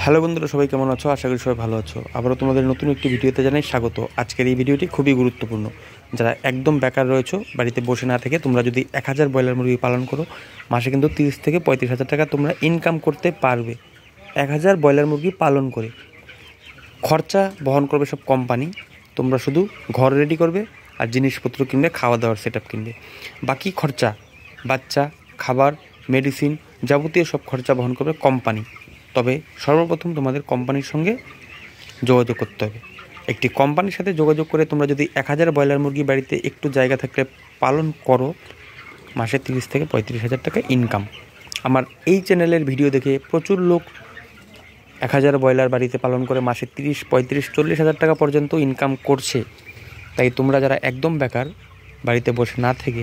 Hello বন্ধুরা, সবাই কেমন আছো? আশা করি সবাই ভালো আছো। আবারও তোমাদের নতুন একটি ভিডিওতে জানাই স্বাগত। আজকের এই ভিডিওটি খুবই গুরুত্বপূর্ণ। যারা একদম বেকার রয়েছো, বাড়িতে বসে না থেকে তোমরা যদি 1000 ব্রয়লার মুরগি পালন করো, মাসে কিন্তু 30 থেকে 35 হাজার টাকা তোমরা ইনকাম করতে পারবে 1000 ব্রয়লার মুরগি পালন করে। খরচা বহন করবে সব কোম্পানি, তোমরা শুধু ঘর রেডি করবে আর জিনিসপত্র কিনবে, খাওয়া দাওয়ার সেট আপ কিনবে। বাকি খরচা, বাচ্চা, খাবার, মেডিসিন, যাবতীয় সব খরচা বহন করবে কোম্পানি। তবে সর্বপ্রথম তোমাদের কোম্পানির সঙ্গে যোগাযোগ করতে হবে। একটি কোম্পানির সাথে যোগাযোগ করে তোমরা যদি 1000 ব্রয়লার মুরগি বাড়িতে একটু জায়গা থাকলে পালন করো, মাসে 30 থেকে 35 হাজার টাকা ইনকাম। আমার এই চ্যানেলের ভিডিও দেখে প্রচুর লোক 1000 ব্রয়লার বাড়িতে পালন করে মাসে 30, 35, 40 হাজার টাকা পর্যন্ত ইনকাম করছে। তাই তোমরা যারা একদম বেকার, বাড়িতে বসে না থেকে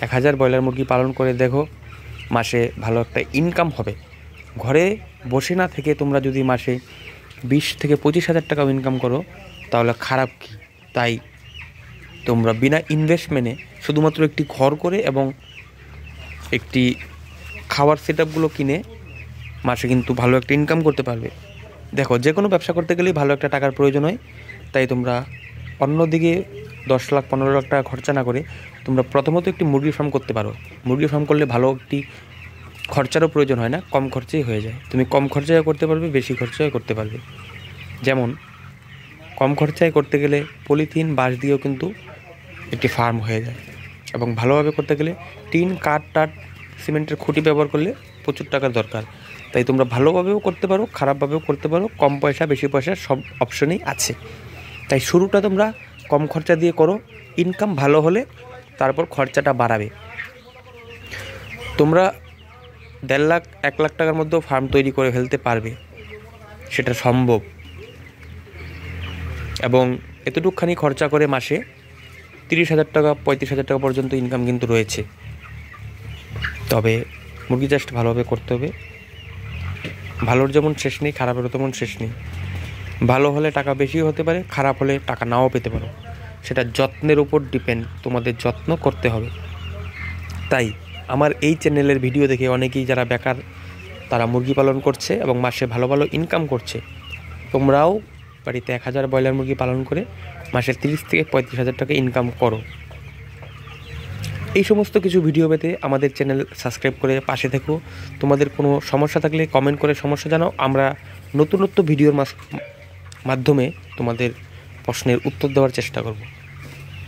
1000 ব্রয়লার মুরগি পালন করে দেখো, মাসে ভালো একটা ইনকাম হবে। ঘরে বসে না থেকে তোমরা যদি মাসে 20 থেকে 25 হাজার টাকাও ইনকাম করো, তাহলে খারাপ কি? তাই তোমরা বিনা ইনভেস্টমেন্টে শুধুমাত্র একটি ঘর করে এবং একটি খাওয়ার সেট আপগুলো কিনে মাসে কিন্তু ভালো একটা ইনকাম করতে পারবে। দেখো, যে কোনো ব্যবসা করতে গেলেই ভালো একটা টাকার প্রয়োজন হয়। তাই তোমরা অন্যদিকে 10 লাখ 15 লাখ টাকা খরচা না করে তোমরা প্রথমত একটি মুরগি ফার্ম করতে পারো। মুরগি ফার্ম করলে ভালো একটি খরচারও প্রয়োজন হয় না, কম খরচেই হয়ে যায়। তুমি কম খরচায় করতে পারবে, বেশি খরচায় করতে পারবে। যেমন কম খরচায় করতে গেলে পলিথিন, বাঁশ দিয়েও কিন্তু একটি ফার্ম হয়ে যায়। এবং ভালোভাবে করতে গেলে টিন, কাঠ, সিমেন্টের খুঁটি ব্যবহার করলে প্রচুর টাকার দরকার। তাই তোমরা ভালোভাবেও করতে পারো, খারাপভাবেও করতে পারো। কম পয়সা, বেশি পয়সা সব অপশনেই আছে। তাই শুরুটা তোমরা কম খরচা দিয়ে করো। ইনকাম ভালো হলে তারপর খরচাটা বাড়াবে। তোমরা 1.5 লাখ 1 লাখ টাকার মধ্যেও ফার্ম তৈরি করে ফেলতে পারবে, সেটা সম্ভব। এবং এতটুকখানি খরচা করে মাসে 30 হাজার টাকা 35 হাজার টাকা পর্যন্ত ইনকাম কিন্তু রয়েছে। তবে মুরগি চাষটা ভালোভাবে করতে হবে। ভালোর যেমন শেষ নেই, খারাপেরও তেমন শেষ নেই। ভালো হলে টাকা বেশিও হতে পারে, খারাপ হলে টাকা নাও পেতে পারো। সেটা যত্নের উপর ডিপেন্ড, তোমাদের যত্ন করতে হবে। তাই আমার এই চ্যানেলের ভিডিও দেখে অনেকেই যারা বেকার, তারা মুরগি পালন করছে এবং মাসে ভালো ভালো ইনকাম করছে। তোমরাও বাড়িতে 1000 ব্রয়লার মুরগি পালন করে মাসে 30 থেকে 35 হাজার টাকা ইনকাম করো। এই সমস্ত কিছু ভিডিও পেতে আমাদের চ্যানেল সাবস্ক্রাইব করে পাশে থেকো। তোমাদের কোনো সমস্যা থাকলে কমেন্ট করে সমস্যা জানাও। আমরা নতুনত্ব ভিডিওর মাধ্যমে তোমাদের প্রশ্নের উত্তর দেওয়ার চেষ্টা করব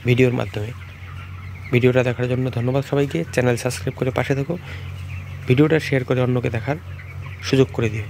ভিডিওর মাধ্যমে। ভিডিওটা দেখার জন্য ধন্যবাদ সবাইকে। চ্যানেল সাবস্ক্রাইব করে পাশে থেকো। ভিডিওটা শেয়ার করে অন্যকে দেখার সুযোগ করে দিও।